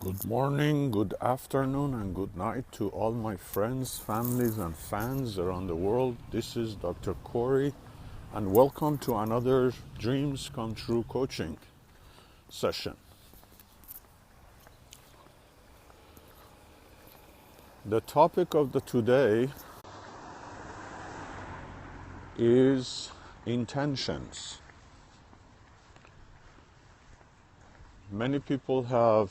Good morning, good afternoon, and good night to all my friends, families, and fans around the world. This is Dr. Corey, and welcome to another Dreams Come True coaching session. The topic of the today is intentions. Many people have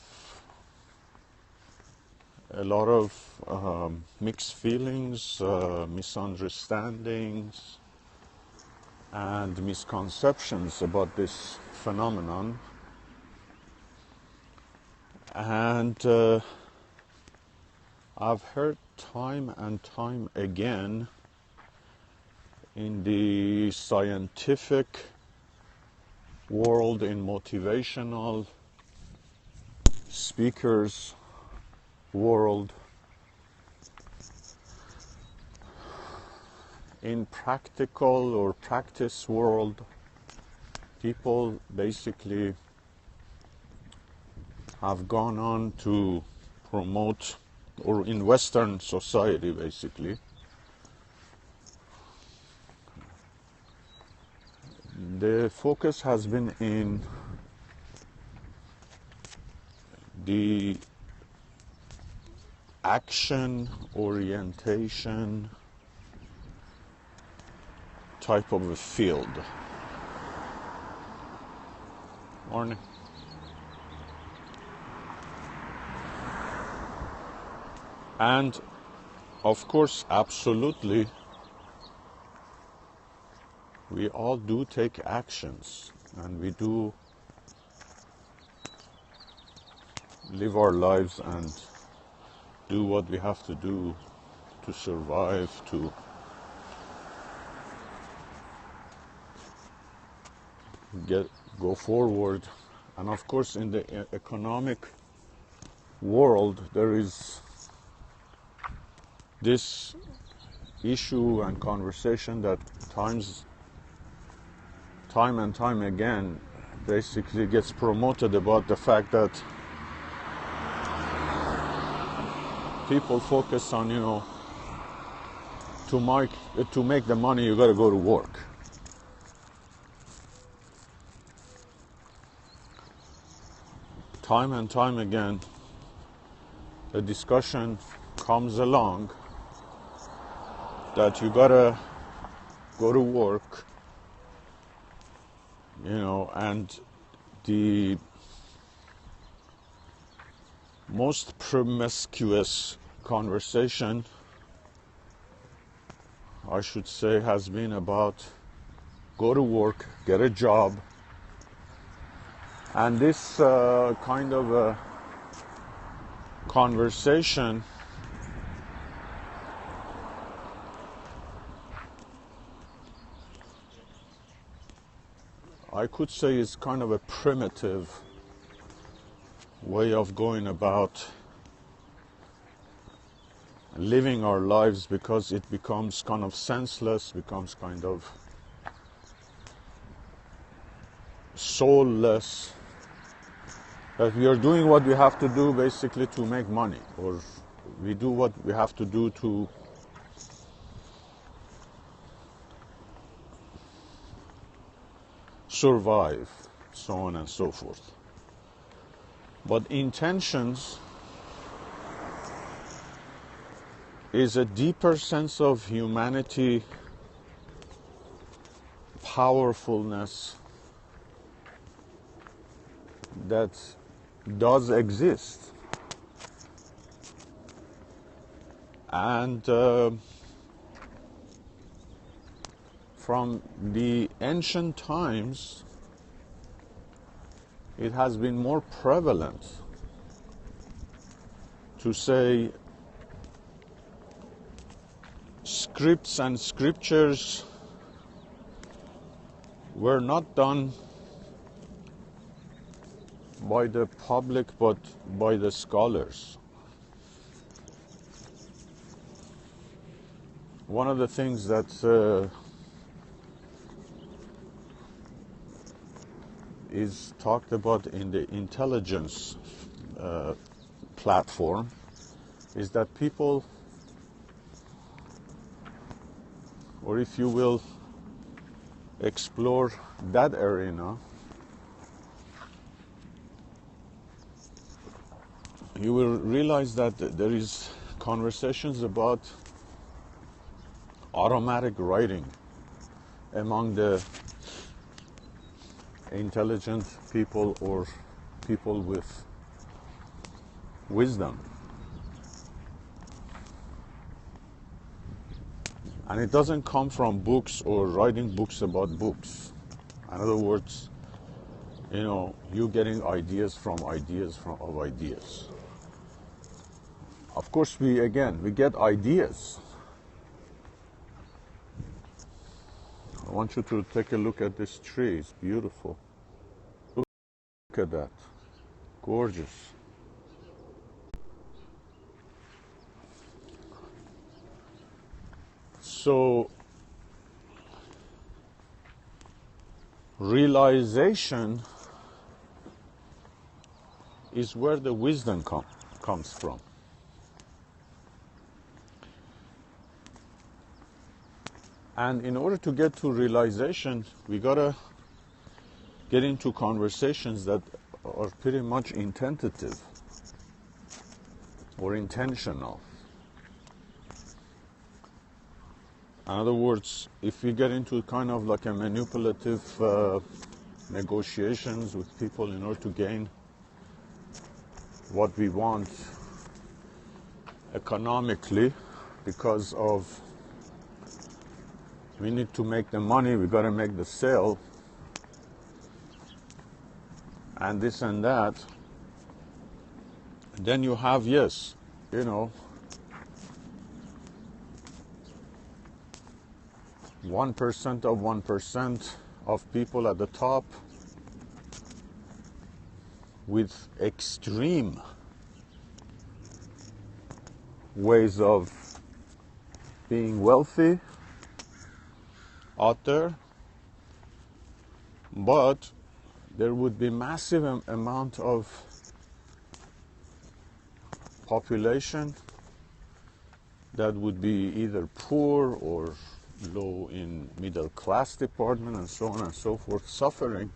a lot of mixed feelings, misunderstandings, and misconceptions about this phenomenon. And I've heard time and time again in the scientific world, in motivational speakers world, in practical or practice world, people basically have gone on to promote, or in Western society basically, the focus has been in the action orientation type of a field. Morning. And of course, absolutely, we all do take actions and we do live our lives and do what we have to do to survive, to go forward. And of course, in the economic world, there is this issue and conversation that time and time again basically gets promoted about the fact that people focus on, to make the money, you got to go to work. Time and time again, the discussion comes along that you got to go to work, and the most promiscuous conversation, I should say, has been about go to work, get a job, and this kind of a conversation I could say is kind of a primitive way of going about living our lives, because it becomes kind of senseless, becomes kind of soulless, that we are doing what we have to do basically to make money, or we do what we have to do to survive, so on and so forth. But intentions is a deeper sense of humanity, powerfulness that does exist. And from the ancient times, it has been more prevalent to say scripts and scriptures were not done by the public but by the scholars. One of the things that is talked about in the intelligence platform is that people, or if you will, explore that arena, you will realize that there is conversations about automatic writing among the intelligent people or people with wisdom. And it doesn't come from books or writing books about books. In other words, you getting ideas of ideas. Of course, we get ideas. I want you to take a look at this tree. It's beautiful. Look at that. Gorgeous. So, realization is where the wisdom comes from. And in order to get to realization, we gotta get into conversations that are pretty much intentative or intentional. In other words, if we get into kind of like a manipulative negotiations with people in order to gain what we want economically, because of we need to make the money, we got to make the sale, and this and that, then you have, 1% of 1% of people at the top with extreme ways of being wealthy out there, but there would be massive amount of population that would be either poor or low in middle class department and so on and so forth, suffering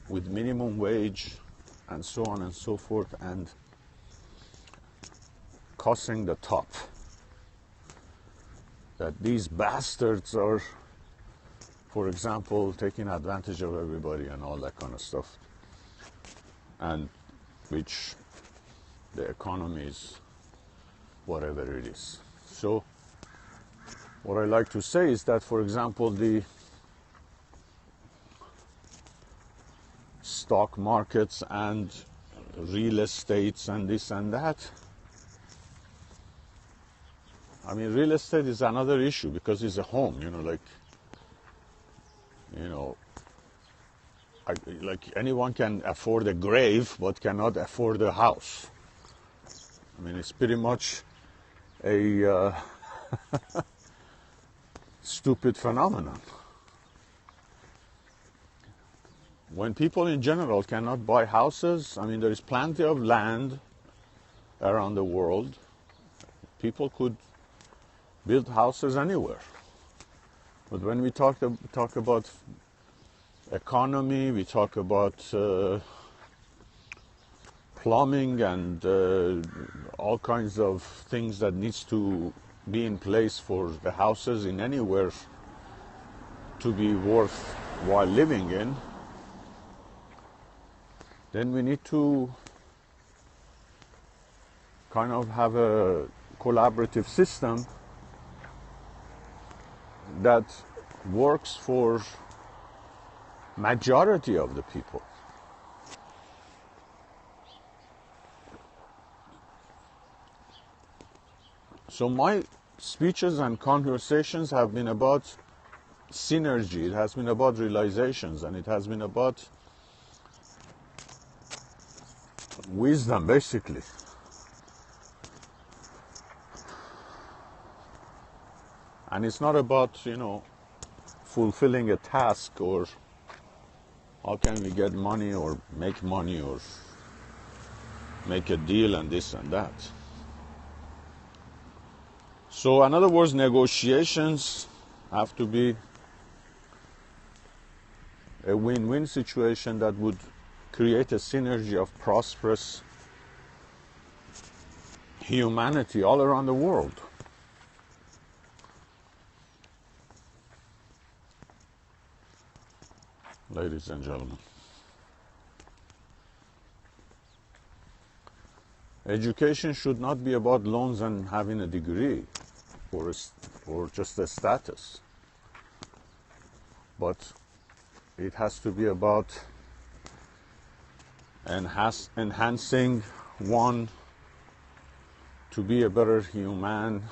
with minimum wage and so on and so forth, and causing the top that these bastards are, for example, taking advantage of everybody and all that kind of stuff, and which the economy is whatever it is. So what I like to say is that, for example, the stock markets and real estates and this and that, I mean, real estate is another issue because it's a home, like anyone can afford a grave but cannot afford a house. I mean, it's pretty much a stupid phenomenon. When people in general cannot buy houses, I mean, there is plenty of land around the world. People could build houses anywhere. But when we talk about economy, we talk about plumbing and all kinds of things that needs to be in place for the houses in anywhere to be worthwhile living in, then we need to kind of have a collaborative system that works for majority of the people. So my speeches and conversations have been about synergy, it has been about realizations, and it has been about wisdom, basically. And it's not about, fulfilling a task or how can we get money or make money or make a deal and this and that. So in other words, negotiations have to be a win-win situation that would create a synergy of prosperous humanity all around the world. Ladies and gentlemen, education should not be about loans and having a degree or just a status, but it has to be about enhancing one to be a better human,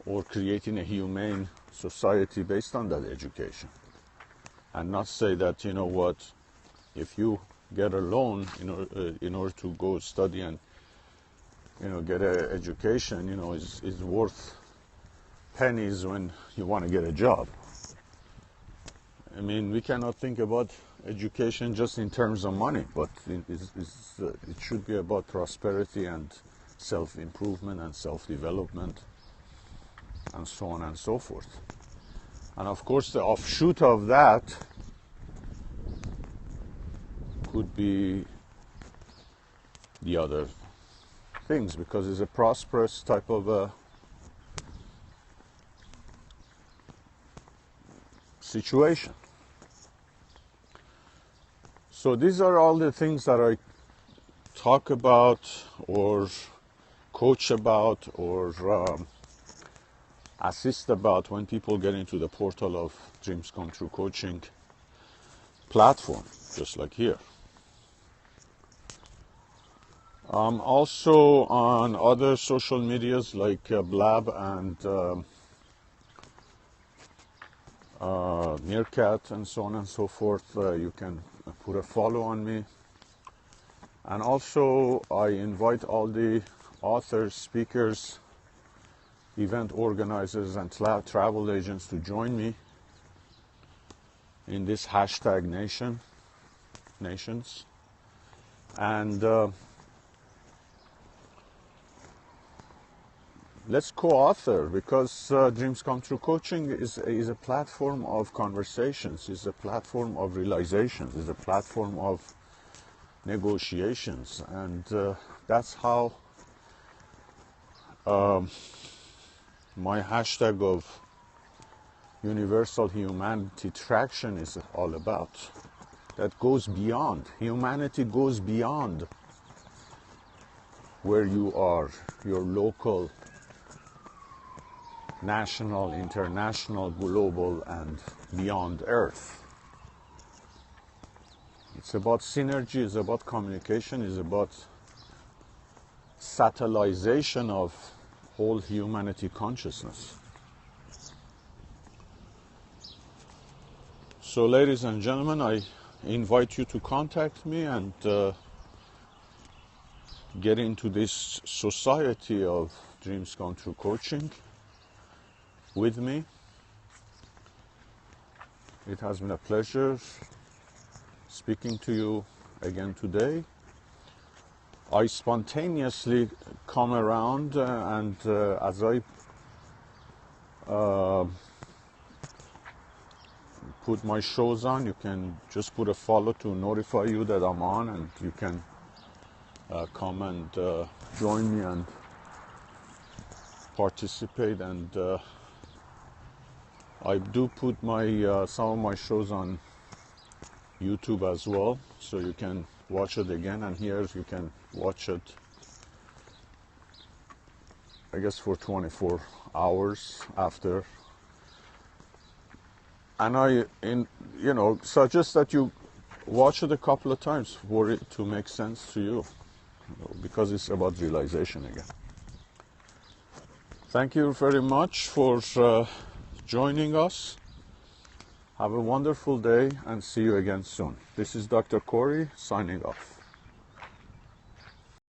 or creating a humane society based on that education. And not say that, you know what, if you get a loan in order to go study and get an education, is worth pennies when you want to get a job. I mean, we cannot think about education just in terms of money, but it should be about prosperity and self-improvement and self-development and so on and so forth. And of course, the offshoot of that could be the other things, because it's a prosperous type of a situation. So these are all the things that I talk about or coach about or assist about when people get into the portal of Dreams Come True coaching platform, just like here. Also on other social medias like Blab and Meerkat and so on and so forth. You can put a follow on me. And also I invite all the authors, speakers, event organizers and travel agents to join me in this hashtag nations. And let's co-author, because Dreams Come True coaching is a platform of conversations, is a platform of realizations, is a platform of negotiations, and that's how my hashtag of universal humanity traction is all about. That goes beyond. Humanity goes beyond where you are, your local, national, international, global, and beyond Earth. It's about synergy, it's about communication, it's about satellization of whole humanity consciousness. So ladies and gentlemen, I invite you to contact me and get into this society of Dreams Come True coaching with me. It has been a pleasure speaking to you again today. I spontaneously come around and as I put my shows on, you can just put a follow to notify you that I'm on, and you can come and join me and participate. And I do put my some of my shows on YouTube as well, so you can watch it again, and here you can watch it, I guess, for 24 hours after. And I suggest that you watch it a couple of times for it to make sense to you, because it's about realization again. Thank you very much for joining us. Have a wonderful day and see you again soon. This is Dr. Corey signing off.